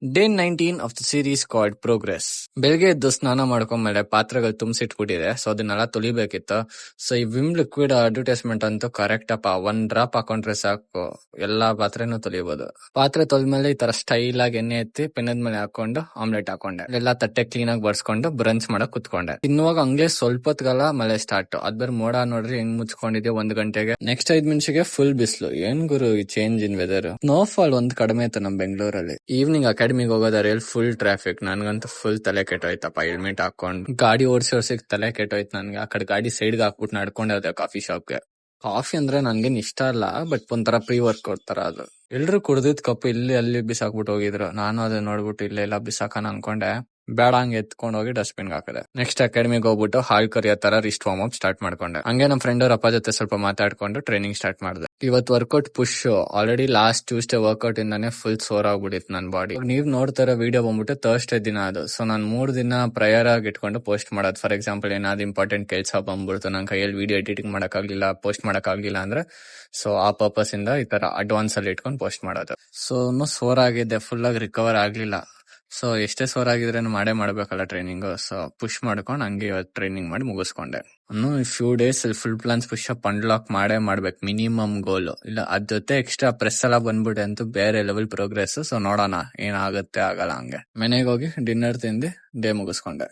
Day 19 of the series called progress. ಬೆಳಗ್ಗೆ ಎದ್ದು ಸ್ನಾನ ಮಾಡ್ಕೊಂಡ್ಮೇಲೆ ಪಾತ್ರೆಗಳು ತುಂಬಿಸಿಟ್ಬಿಟ್ಟಿದೆ, ಸೊ ಅದನ್ನೆಲ್ಲ ತೊಳಿಬೇಕಿತ್ತು. ಸೊ ಈ ವಿಮ್ ಲಿಕ್ವಿಡ್ ಅಡ್ವರ್ಟೈಸ್ಮೆಂಟ್ ಅಂತೂ ಕರೆಕ್ಟ್ ಅಪ್ಪ, 1 ಡ್ರಾಪ್ ಹಾಕೊಂಡ್ರೆ ಸಾಕು ಎಲ್ಲಾ ಪಾತ್ರೆನೂ ತೊಳಿಬಹುದು. ಪಾತ್ರೆ ತೊಳೆದ್ಮೇಲೆ ಈ ತರ ಸ್ಟೈಲ್ ಆಗಿ ಎಣ್ಣೆ ಎತ್ತಿ ಪೆನದ ಮೇಲೆ ಹಾಕೊಂಡು ಆಮ್ಲೆಟ್ ಹಾಕೊಂಡೆ. ಎಲ್ಲಾ ತಟ್ಟೆ ಕ್ಲೀನ್ ಆಗಿ ಬಡ್ಸ್ಕೊಂಡು ಬ್ರಂಚ್ ಮಾಡಕ್ ಕುತ್ಕೊಂಡೆ. ತಿನ್ನುವಾಗ ಹಂಗೆ ಸ್ವಲ್ಪ ಹೊತ್ಗಲ್ಲ ಮಳೆ ಸ್ಟಾರ್ಟ್. ಅದ್ ಬೇರೆ ಮೋಡ ನೋಡ್ರಿ ಹೆಂಗ್ ಮುಚ್ಕೊಂಡಿದೆ 1 ಗಂಟೆಗೆ. ನೆಕ್ಸ್ಟ್ 5 ನಿಮಿಷಕ್ಕೆ ಫುಲ್ ಬಿಸ್ಲು. ಏನ್ ಗುರು ಈ ಚೇಂಜ್ ಇನ್ ವೆದರ್. ಸ್ನೋಫಾಲ್ ಒಂದ್ ಕಡಿಮೆ ಇತ್ತು ನಮ್ ಬೆಂಗಳೂರಲ್ಲಿ. ಈವ್ನಿಂಗ್ ಅಕಾಡೆಮಿಗೆ ಹೋಗೋದಾರೆ ಫುಲ್ ಟ್ರಾಫಿಕ್. ನನ್ಗಂತೂ ಫುಲ್ ತಲೆ ಕೆಟ್ಟೋಯ್ತಪ್ಪ. ಹೆಲ್ಮೆಟ್ ಹಾಕೊಂಡ್ ಗಾಡಿ ಓಡಿಸೋರ್ಸಿಗೆ ತಲೆ ಕೆಟ್ಟೋಯ್ತು ನನ್ಗೆ. ಆ ಕಡೆ ಗಾಡಿ ಸೈಡ್ಗೆ ಹಾಕ್ಬಿಟ್ಟು ನಡ್ಕೊಂಡೆ ಹೋದೆ ಕಾಫಿ ಶಾಪ್ಗೆ. ಕಾಫಿ ಅಂದ್ರೆ ನನ್ಗೇನ್ ಇಷ್ಟ ಅಲ್ಲ, ಬಟ್ ಒಂಥರ ಪ್ರೀ ವರ್ಕೌಟ್ ತರ ಅದು. ಎಲ್ರು ಕುಡ್ದಿದ್ ಕಪ್ ಇಲ್ಲಿ ಅಲ್ಲಿ ಬಿಸಾಕ್ಬಿಟ್ಟು ಹೋಗಿದ್ರು. ನಾನು ಅದನ್ನ ನೋಡ್ಬಿಟ್ಟು ಇಲ್ಲೆಲ್ಲ ಬಿಸಾಕನ ಅನ್ಕೊಂಡೆ. ಬೇಡ, ಹಂಗೆ ಎತ್ಕೊಂಡ್ ಹೋಗಿ ಡಸ್ಟ್ಬಿನ್ ಹಾಕಿದೆ. ನೆಕ್ಸ್ಟ್ ಅಕಾಡೆಮಿಗೆ ಹೋಗ್ಬಿಟ್ಟು ಹಾಲ್ ಕರಿಯೋ ತರ ರಿಸ್ಟ್ ವಾರ್ಮ್ ಅಪ್ ಸ್ಟಾರ್ಟ್ ಮಾಡ್ಕೊಂಡೆ. ಹಂಗೆ ನಮ್ಮ ಫ್ರೆಂಡ್ ಅವ್ರ ಅಪ್ಪ ಜೊತೆ ಸ್ವಲ್ಪ ಮಾತಾಡ್ಕೊಂಡು ಟ್ರೈನಿಂಗ್ ಸ್ಟಾರ್ಟ್ ಮಾಡಿದೆ. ಇವತ್ತು workout push. Already last Tuesday workout ಇಂದಾನೆ ಫುಲ್ ಸೋರ್ ಆಗ್ಬಿಟ್ಟಿತ್ತು ನನ್ ಬಾಡಿ. ನೀವ್ ನೋಡ್ತಾರ ವಿಡಿಯೋ ಬಂದ್ಬಿಟ್ಟು ಥರ್ಸ್ಡೇ ದಿನ ಅದು. ಸೊ ನಾನ್ 3 ದಿನ ಪ್ರಯರ್ ಆಗಿ ಇಟ್ಕೊಂಡು ಪೋಸ್ಟ್ ಮಾಡೋದು. ಫಾರ್ ಎಕ್ಸಾಂಪಲ್ ಏನಾದ್ರು ಇಂಪಾರ್ಟೆಂಟ್ ಕೆಲಸ ಬಂದ್ಬಿಡ್ತು, ನನ್ ಕೈಯಲ್ಲಿ ವಿಡಿಯೋ ಎಡಿಟಿಂಗ್ ಮಾಡಕ್ಕಾಗ್ಲಿಲ್ಲ, ಪೋಸ್ಟ್ ಮಾಡಕ್ಕಾಗ್ಲಿಲ್ಲ ಅಂದ್ರೆ, ಸೊ ಆ ಪರ್ಪಸ್ ಇಂದ ಈ ತರ ಅಡ್ವಾನ್ಸ್ ಅಲ್ಲಿ ಇಟ್ಕೊಂಡು ಪೋಸ್ಟ್ ಮಾಡೋದು. ಸೊ ಸೋರ್ ಆಗಿದ್ದೆ, ಫುಲ್ ಆಗಿ ರಿಕವರ್ ಆಗ್ಲಿಲ್ಲ. ಸೊ ಎಷ್ಟೇ ಸೋರ್ ಆಗಿದ್ರೇನು ಮಾಡೇ ಮಾಡ್ಬೇಕಲ್ಲ ಟ್ರೈನಿಂಗ್. ಸೊ ಪುಷ್ ಮಾಡ್ಕೊಂಡು ಹಂಗೆ ಇವತ್ತು ಟ್ರೈನಿಂಗ್ ಮಾಡಿ ಮುಗಿಸ್ಕೊಂಡೆ. ಇನ್ನು few days full plans push up unlock ಮಾಡೇ ಮಾಡ್ಬೇಕು, ಮಿನಿಮಮ್ ಗೋಲ್. ಇಲ್ಲ ಅದ್ ಜೊತೆ ಎಕ್ಸ್ಟ್ರಾ ಪ್ರೆಸ್ ಎಲ್ಲ ಬಂದ್ಬಿಟ್ಟೆ ಅಂತೂ ಬೇರೆ ಲೆವೆಲ್ ಪ್ರೋಗ್ರೆಸ್. ಸೊ ನೋಡೋಣ ಏನಾಗುತ್ತೆ ಆಗಲ್ಲ. ಹಂಗೆ ಮನೆಗೆ ಹೋಗಿ ಡಿನ್ನರ್ ತಿಂದು ಡೇ ಮುಗಿಸ್ಕೊಂಡೆ.